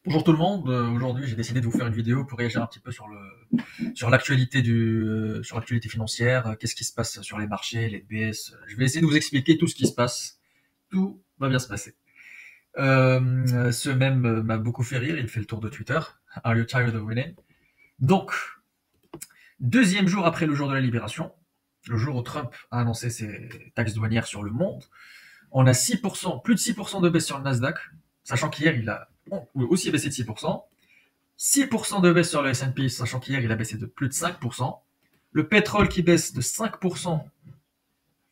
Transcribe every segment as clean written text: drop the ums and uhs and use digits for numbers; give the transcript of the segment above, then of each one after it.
Bonjour tout le monde. Aujourd'hui, j'ai décidé de vous faire une vidéo pour réagir un petit peu sur l'actualité financière. Qu'est-ce qui se passe sur les marchés, les BS. Je vais essayer de vous expliquer tout ce qui se passe. Tout va bien se passer. Ce même m'a beaucoup fait rire. Il fait le tour de Twitter. Are you tired of winning? Donc, deuxième jour après le jour de la libération, le jour où Trump a annoncé ses taxes douanières sur le monde, on a 6%, plus de 6% de baisse sur le Nasdaq, sachant qu'hier il a aussi baissé de 6%. 6% de baisse sur le S&P, sachant qu'hier il a baissé de plus de 5%. Le pétrole qui baisse de 5%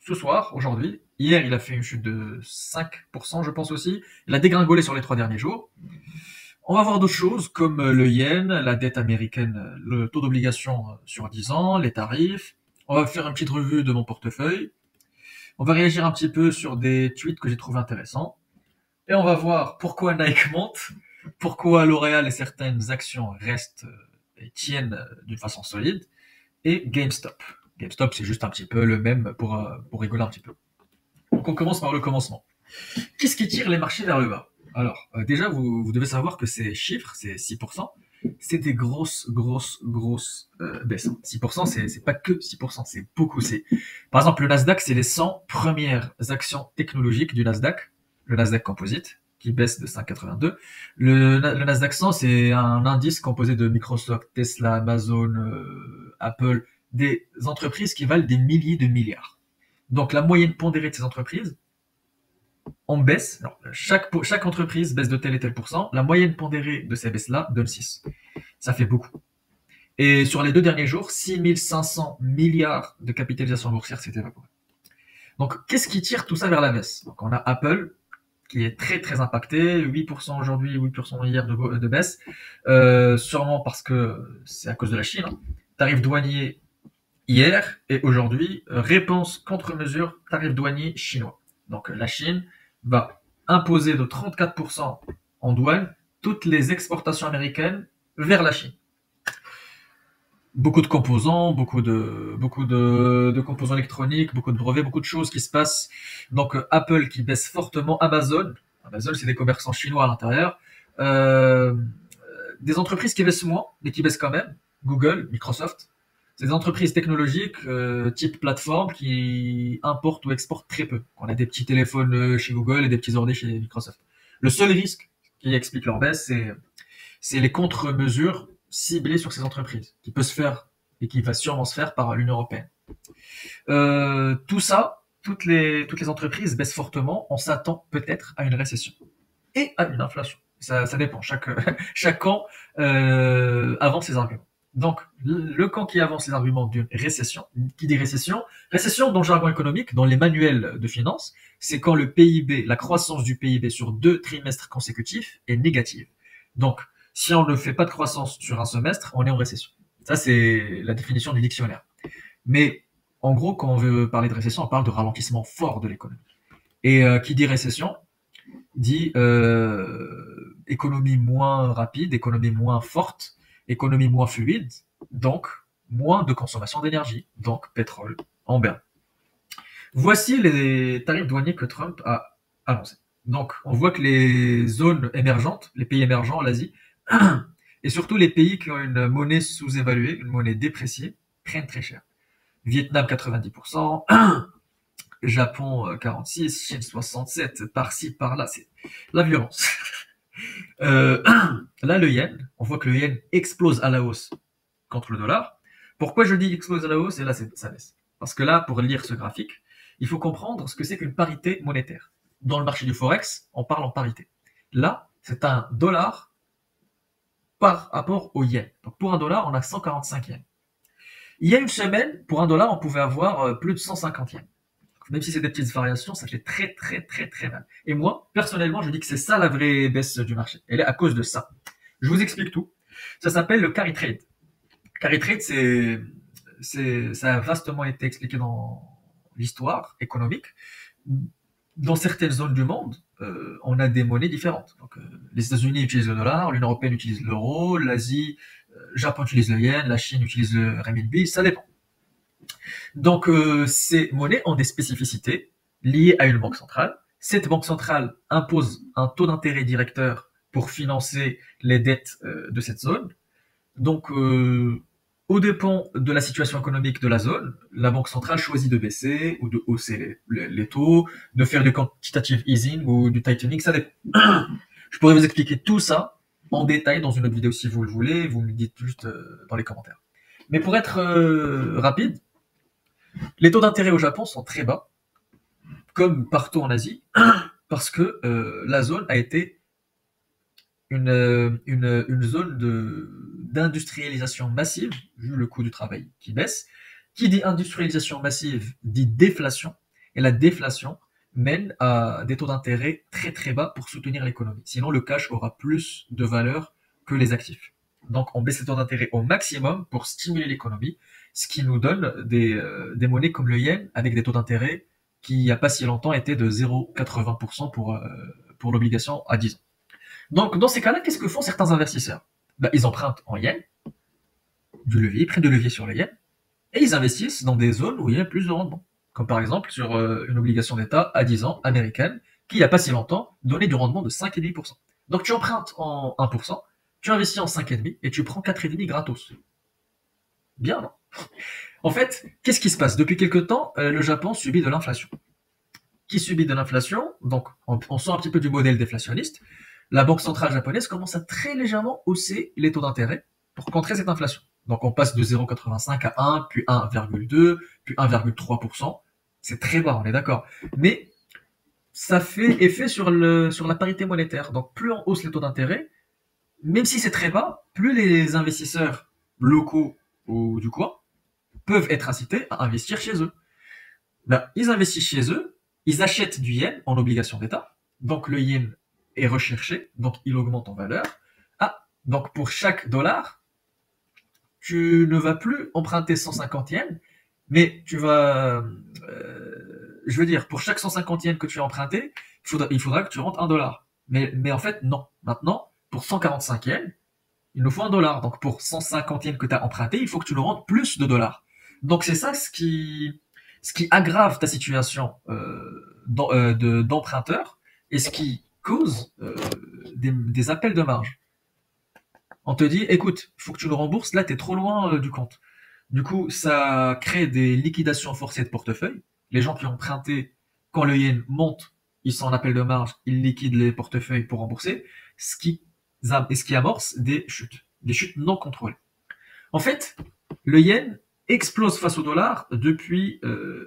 ce soir, aujourd'hui. Hier, il a fait une chute de 5%, je pense aussi. Il a dégringolé sur les 3 derniers jours. On va voir d'autres choses comme le yen, la dette américaine, le taux d'obligation sur 10 ans, les tarifs. On va faire une petite revue de mon portefeuille. On va réagir un petit peu sur des tweets que j'ai trouvé intéressants. Et on va voir pourquoi Nike monte, pourquoi L'Oréal et certaines actions restent et tiennent d'une façon solide, et GameStop. GameStop, c'est juste un petit peu le même pour rigoler un petit peu. Donc on commence par le commencement. Qu'est-ce qui tire les marchés vers le bas? Alors, déjà, vous devez savoir que ces chiffres, ces 6%, c'est des grosses baisses. 6%, c'est pas que 6%, c'est beaucoup. Par exemple, le Nasdaq, c'est les 100 premières actions technologiques du Nasdaq, le Nasdaq Composite, qui baisse de 5,82. Le Nasdaq 100, c'est un indice composé de Microsoft, Tesla, Amazon, Apple, des entreprises qui valent des milliers de milliards. Donc la moyenne pondérée de ces entreprises, on baisse, non, chaque entreprise baisse de tel et tel pourcent, la moyenne pondérée de ces baisses-là donne 6. Ça fait beaucoup. Et sur les 2 derniers jours, 6500 milliards de capitalisation boursière s'est évaporé. Donc, qu'est-ce qui tire tout ça vers la baisse? Donc, on a Apple, qui est très impacté, 8% aujourd'hui, 8% hier de baisse, sûrement parce que c'est à cause de la Chine. Hein. Tarif douanier hier et aujourd'hui, réponse contre-mesure, tarif douanier chinois. Donc, la Chine va imposer de 34% en douane toutes les exportations américaines vers la Chine. Beaucoup de composants, beaucoup de composants électroniques, beaucoup de brevets, beaucoup de choses qui se passent. Donc Apple qui baisse fortement, Amazon c'est des commerçants chinois à l'intérieur, euh, des entreprises qui baissent moins, mais qui baissent quand même, Google, Microsoft, c'est des entreprises technologiques type plateforme qui importent ou exportent très peu. On a des petits téléphones chez Google et des petits ordi chez Microsoft. Le seul risque qui explique leur baisse, c'est les contre-mesures ciblées sur ces entreprises, qui peut se faire et qui va sûrement se faire par l'Union européenne. Tout ça, toutes les entreprises baissent fortement. On s'attend peut-être à une récession et à une inflation. Ça dépend. Chaque camp avance ses arguments. Donc, le camp qui avance les arguments d'une récession, qui dit récession dans le jargon économique, dans les manuels de finance, c'est quand le PIB, la croissance du PIB sur 2 trimestres consécutifs est négative. Donc, si on ne fait pas de croissance sur un semestre, on est en récession. Ça, c'est la définition du dictionnaire. Mais, en gros, quand on veut parler de récession, on parle de ralentissement fort de l'économie. Et qui dit récession, dit économie moins rapide, économie moins forte, économie moins fluide, donc moins de consommation d'énergie, donc pétrole en berne. Voici les tarifs douaniers que Trump a annoncés. Donc on voit que les zones émergentes, les pays émergents, l'Asie, et surtout les pays qui ont une monnaie sous-évaluée, une monnaie dépréciée, prennent très cher. Vietnam 90%, Japon 46, Chine 67, par-ci, par-là, c'est la violence. Là, le yen, on voit que le yen explose à la hausse contre le dollar. Pourquoi je dis explose à la hausse et là, ça baisse? Parce que là, pour lire ce graphique, il faut comprendre ce que c'est qu'une parité monétaire. Dans le marché du Forex, on parle en parité. Là, c'est un dollar par rapport au yen. Donc pour un dollar, on a 145 yens. Il y a une semaine, pour un dollar, on pouvait avoir plus de 150 yens. Même si c'est des petites variations, ça fait très mal. Et moi, personnellement, je dis que c'est ça la vraie baisse du marché. Elle est à cause de ça. Je vous explique tout. Ça s'appelle le carry trade. Carry trade, ça a vastement été expliqué dans l'histoire économique. Dans certaines zones du monde, on a des monnaies différentes. Donc, les États-Unis utilisent le dollar, l'Union européenne utilise l'euro, l'Asie, Japon utilise le yen, la Chine utilise le renminbi, ça dépend. Donc, ces monnaies ont des spécificités liées à une banque centrale. Cette banque centrale impose un taux d'intérêt directeur pour financer les dettes de cette zone. Donc, au dépend de la situation économique de la zone, la Banque centrale choisit de baisser ou de hausser les taux, de faire du quantitative easing ou du tightening, ça dépend. Je pourrais vous expliquer tout ça en détail dans une autre vidéo si vous le voulez, vous me le dites juste dans les commentaires. Mais pour être rapide, les taux d'intérêt au Japon sont très bas, comme partout en Asie, parce que la zone a été une zone d'industrialisation massive, vu le coût du travail qui baisse. Qui dit industrialisation massive dit déflation, et la déflation mène à des taux d'intérêt très très bas pour soutenir l'économie. Sinon, le cash aura plus de valeur que les actifs. Donc, on baisse les taux d'intérêt au maximum pour stimuler l'économie, ce qui nous donne des monnaies comme le yen avec des taux d'intérêt qui, il n'y a pas si longtemps, étaient de 0,80% pour l'obligation à 10 ans. Donc, dans ces cas-là, qu'est-ce que font certains investisseurs? Ils empruntent en yen, du levier, ils prennent du levier sur le yen, et ils investissent dans des zones où il y a plus de rendement. Comme par exemple sur une obligation d'État à 10 ans américaine, qui il n'y a pas si longtemps donnait du rendement de 5,5%. Donc tu empruntes en 1%, tu investis en 5,5% et tu prends 4,5% gratos. Bien, non? En fait, qu'est-ce qui se passe? Depuis quelque temps, le Japon subit de l'inflation. Qui subit de l'inflation? Donc, on sort un petit peu du modèle déflationniste. La Banque centrale japonaise commence à très légèrement hausser les taux d'intérêt pour contrer cette inflation. Donc on passe de 0,85 à 1, puis 1,2, puis 1,3%. C'est très bas, on est d'accord. Mais ça fait effet sur la parité monétaire. Donc plus on hausse les taux d'intérêt, même si c'est très bas, plus les investisseurs locaux ou du coin peuvent être incités à investir chez eux. Ils investissent chez eux, ils achètent du yen en obligation d'État. Donc le yen est recherché, donc il augmente en valeur. Ah, donc pour chaque dollar, tu ne vas plus emprunter 150 yens, mais tu vas, je veux dire, pour chaque 150 yens que tu as emprunté, il faudra que tu rentres 1 dollar. Mais en fait, non. Maintenant, pour 145 yens, il nous faut 1 dollar. Donc pour 150 yens que tu as emprunté, il faut que tu nous rentres plus de dollars. Donc c'est ça ce qui aggrave ta situation d'emprunteur et ce qui cause des appels de marge. On te dit, écoute, il faut que tu le rembourses, là, tu es trop loin du compte. Du coup, ça crée des liquidations forcées de portefeuille. Les gens qui ont emprunté, quand le yen monte, ils sont en appel de marge, ils liquident les portefeuilles pour rembourser, ce qui amorce des chutes non contrôlées. En fait, le yen explose face au dollar depuis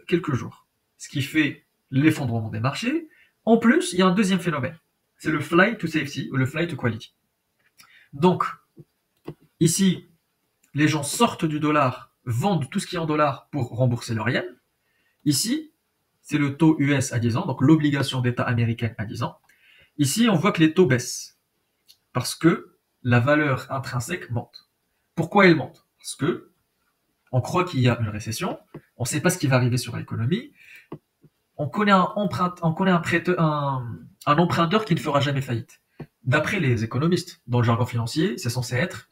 quelques jours, ce qui fait l'effondrement des marchés. En plus, il y a un deuxième phénomène, c'est le flight to safety ou le flight to quality. Donc, ici, les gens sortent du dollar, vendent tout ce qui est en dollars pour rembourser leur yen. Ici, c'est le taux US à 10 ans, donc l'obligation d'État américaine à 10 ans. Ici, on voit que les taux baissent parce que la valeur intrinsèque monte. Pourquoi elle monte? Parce que on croit qu'il y a une récession, on ne sait pas ce qui va arriver sur l'économie, on connaît un emprunteur qui ne fera jamais faillite. D'après les économistes, dans le jargon financier, c'est censé être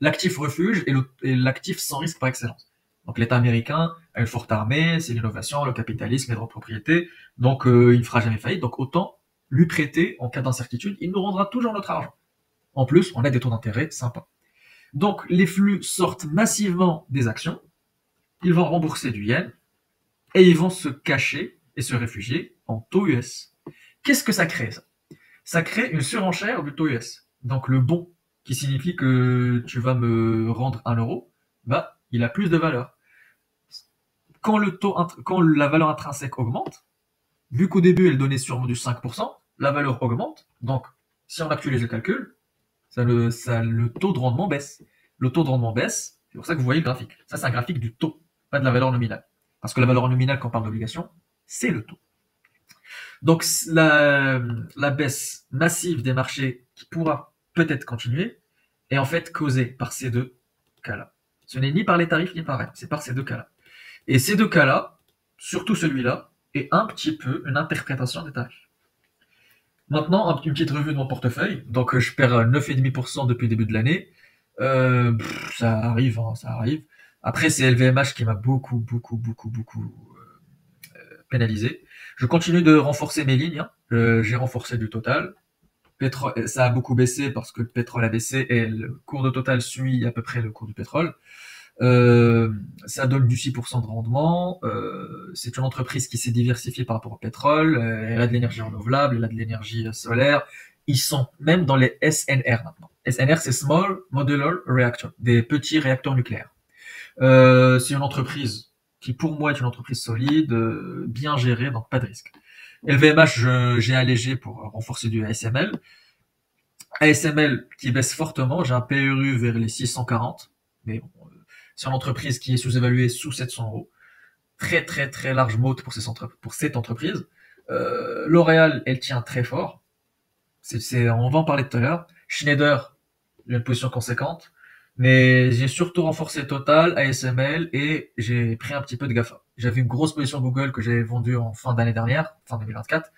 l'actif refuge et l'actif sans risque par excellence. Donc l'État américain a une forte armée, c'est l'innovation, le capitalisme, les droits de propriété, donc il ne fera jamais faillite, donc autant lui prêter en cas d'incertitude, il nous rendra toujours notre argent. En plus, on a des taux d'intérêt sympas. Donc les flux sortent massivement des actions, ils vont rembourser du yen, et ils vont se cacher et se réfugier en taux US. Qu'est-ce que ça crée, ça? Ça crée une surenchère du taux US. Donc le bon, qui signifie que tu vas me rendre 1 euro, il a plus de valeur. Quand la valeur intrinsèque augmente, vu qu'au début elle donnait sûrement du 5%, la valeur augmente. Donc si on actualise le calcul, le taux de rendement baisse. Le taux de rendement baisse, c'est pour ça que vous voyez le graphique. Ça, c'est un graphique du taux, pas de la valeur nominale. Parce que la valeur nominale, quand on parle d'obligation, c'est le taux. Donc la baisse massive des marchés qui pourra peut-être continuer est en fait causée par ces deux cas-là. Ce n'est ni par les tarifs ni par rien, c'est par ces deux cas-là. Et ces deux cas-là, surtout celui-là, est un petit peu une interprétation des tarifs. Maintenant, une petite revue de mon portefeuille. Donc je perds 9,5% depuis le début de l'année. Ça arrive, hein, ça arrive. Après, c'est LVMH qui m'a beaucoup pénalisé. Je continue de renforcer mes lignes, hein. J'ai renforcé du Total. Pétrole, ça a beaucoup baissé parce que le pétrole a baissé et le cours de Total suit à peu près le cours du pétrole. Euh, Ça donne du 6% de rendement. C'est une entreprise qui s'est diversifiée par rapport au pétrole. Elle a de l'énergie renouvelable, elle a de l'énergie solaire. Ils sont même dans les SNR maintenant. SNR, c'est Small Modular Reactor, des petits réacteurs nucléaires. C'est une entreprise qui, pour moi, est une entreprise solide, bien gérée, donc pas de risque. LVMH, j'ai allégé pour renforcer du ASML. ASML qui baisse fortement, j'ai un PRU vers les 640, mais bon, c'est une entreprise qui est sous-évaluée sous 700 euros. Très très très large motte pour cette entreprise. L'Oréal, elle tient très fort. On va en parler tout à l'heure. Schneider, j'ai une position conséquente. Mais j'ai surtout renforcé Total, ASML et j'ai pris un petit peu de GAFA. J'avais une grosse position Google que j'avais vendue en fin d'année dernière, fin 2024.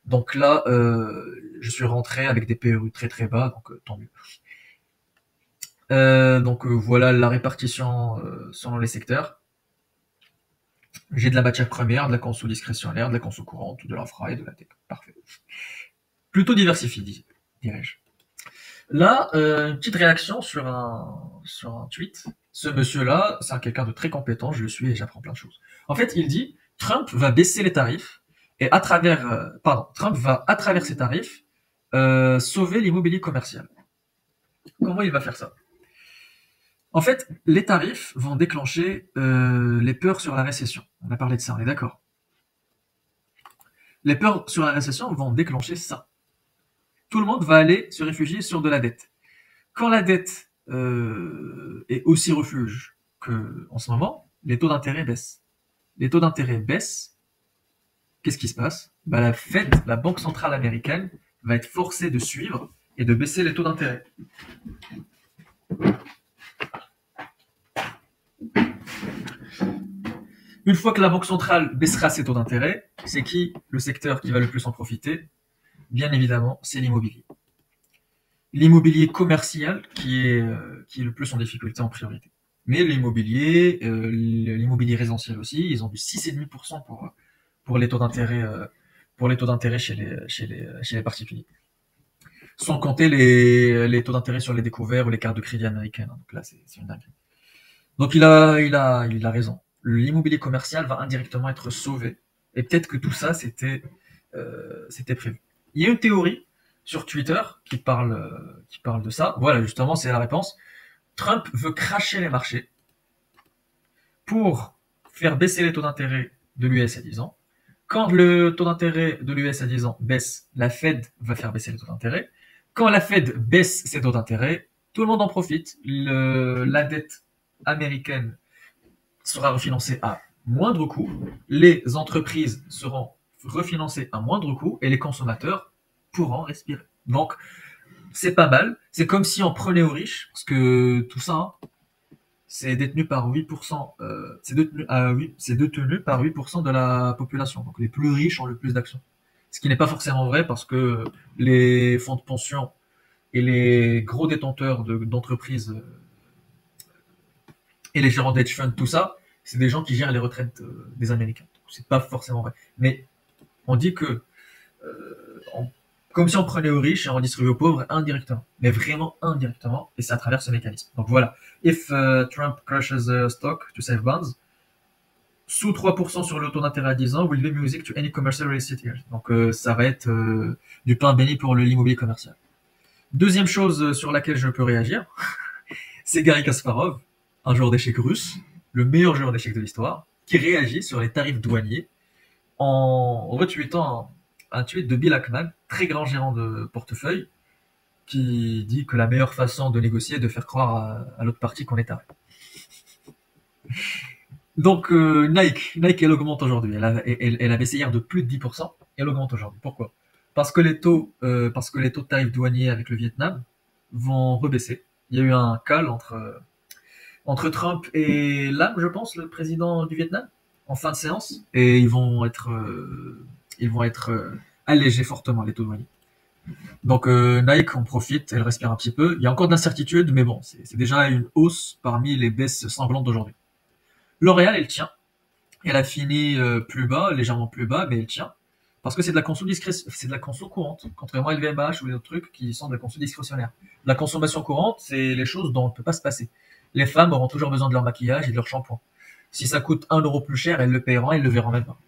Donc là, je suis rentré avec des PRU très très bas, donc tant mieux. Voilà la répartition selon les secteurs. J'ai de la matière première, de la conso discrétionnaire, de la conso courante, de l'infra et de la tech. Parfait. Plutôt diversifié, dirais-je. Là, une petite réaction sur un tweet. Ce monsieur-là, c'est quelqu'un de très compétent, je le suis et j'apprends plein de choses. En fait, il dit Trump va baisser les tarifs et Trump va à travers ses tarifs sauver l'immobilier commercial. Comment il va faire ça? En fait, les tarifs vont déclencher les peurs sur la récession. On a parlé de ça, on est d'accord. Les peurs sur la récession vont déclencher ça. Tout le monde va aller se réfugier sur de la dette. Quand la dette est aussi refuge qu'en ce moment, les taux d'intérêt baissent. Les taux d'intérêt baissent, qu'est-ce qui se passe? La Fed, la Banque centrale américaine, va être forcée de suivre et de baisser les taux d'intérêt. Une fois que la Banque centrale baissera ses taux d'intérêt, c'est qui le secteur qui va le plus en profiter? Bien évidemment, c'est l'immobilier. L'immobilier commercial qui est le plus en difficulté en priorité. Mais l'immobilier résidentiel aussi, ils ont du 6,5% pour les taux d'intérêt chez les particuliers. Sans compter les taux d'intérêt sur les découverts ou les cartes de crédit américaines. Donc là, c'est une dinguerie. Donc il a raison. L'immobilier commercial va indirectement être sauvé. Et peut-être que tout ça, c'était prévu. Il y a une théorie sur Twitter qui parle de ça. Voilà, justement, c'est la réponse. Trump veut cracher les marchés pour faire baisser les taux d'intérêt de l'US à 10 ans. Quand le taux d'intérêt de l'US à 10 ans baisse, la Fed va faire baisser les taux d'intérêt. Quand la Fed baisse ses taux d'intérêt, tout le monde en profite. La dette américaine sera refinancée à moindre coût. Les entreprises seront refinancées à moindre coût et les consommateurs pourront respirer. Donc, c'est pas mal. C'est comme si on prenait aux riches, parce que tout ça, hein, c'est détenu par 8%, c'est détenu par 8% de la population. Donc, les plus riches ont le plus d'actions. Ce qui n'est pas forcément vrai parce que les fonds de pension et les gros détenteurs d'entreprises et les gérants d'hedge funds, tout ça, c'est des gens qui gèrent les retraites des Américains. Donc, c'est pas forcément vrai. Mais on dit que comme si on prenait aux riches et on distribuait aux pauvres indirectement, mais vraiment indirectement, et c'est à travers ce mécanisme. Donc voilà, if Trump crushes the stock to save bonds, sous 3% sur le taux d'intérêt à 10 ans, will be music to any commercial real estate here. Donc ça va être du pain béni pour l'immobilier commercial. Deuxième chose sur laquelle je peux réagir, c'est Garry Kasparov, un joueur d'échecs russe, le meilleur joueur d'échecs de l'histoire, qui réagit sur les tarifs douaniers en retweetant un tweet de Bill Ackman, très grand gérant de portefeuille, qui dit que la meilleure façon de négocier est de faire croire à l'autre partie qu'on est taré. Donc Nike, elle augmente aujourd'hui. Elle a baissé hier de plus de 10%. Elle augmente aujourd'hui. Pourquoi? Parce que les taux de tarifs douaniers avec le Vietnam vont rebaisser. Il y a eu un call entre Trump et Lam, je pense, le président du Vietnam, en fin de séance, et ils vont être allégés fortement les taux douaniers. Donc Nike en profite, elle respire un petit peu. Il y a encore de l'incertitude, mais bon, c'est déjà une hausse parmi les baisses sanglantes d'aujourd'hui. L'Oréal, elle tient. Elle a fini plus bas, légèrement plus bas, mais elle tient. Parce que c'est de la conso c'est de la conso courante, contrairement à LVMH ou les autres trucs qui sont de la conso discrétionnaire. La consommation courante, c'est les choses dont on ne peut pas se passer. Les femmes auront toujours besoin de leur maquillage et de leur shampoing. Si ça coûte 1 euro plus cher, elles le paieront, elles le verront même pas.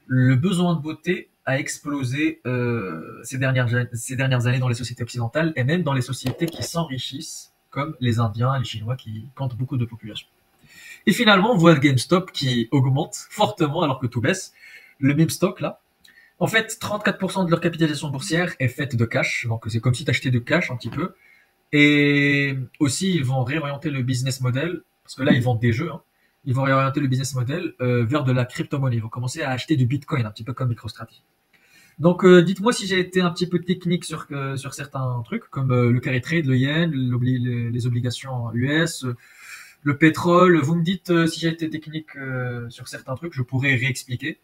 Le besoin de beauté a explosé ces dernières années dans les sociétés occidentales et même dans les sociétés qui s'enrichissent, comme les Indiens et les Chinois qui comptent beaucoup de population. Et finalement, on voit le GameStop qui augmente fortement alors que tout baisse. Le meme stock là, en fait, 34% de leur capitalisation boursière est faite de cash, donc c'est comme si tu achetais de cash un petit peu. Et aussi, ils vont réorienter le business model, parce que là, ils vendent des jeux, hein. Ils vont réorienter le business model vers de la crypto-monnaie. Ils vont commencer à acheter du Bitcoin, un petit peu comme MicroStrategy. Donc, dites-moi si j'ai été un petit peu technique sur certains trucs, comme le carry trade, le yen, les obligations US, le pétrole. Vous me dites si j'ai été technique sur certains trucs, je pourrais réexpliquer.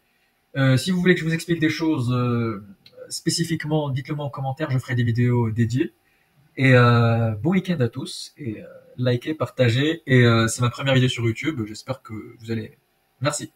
Si vous voulez que je vous explique des choses spécifiquement, dites-le moi en commentaire, je ferai des vidéos dédiées. Et bon week-end à tous, et likez, partagez, et c'est ma première vidéo sur YouTube, j'espère que vous allez... Merci.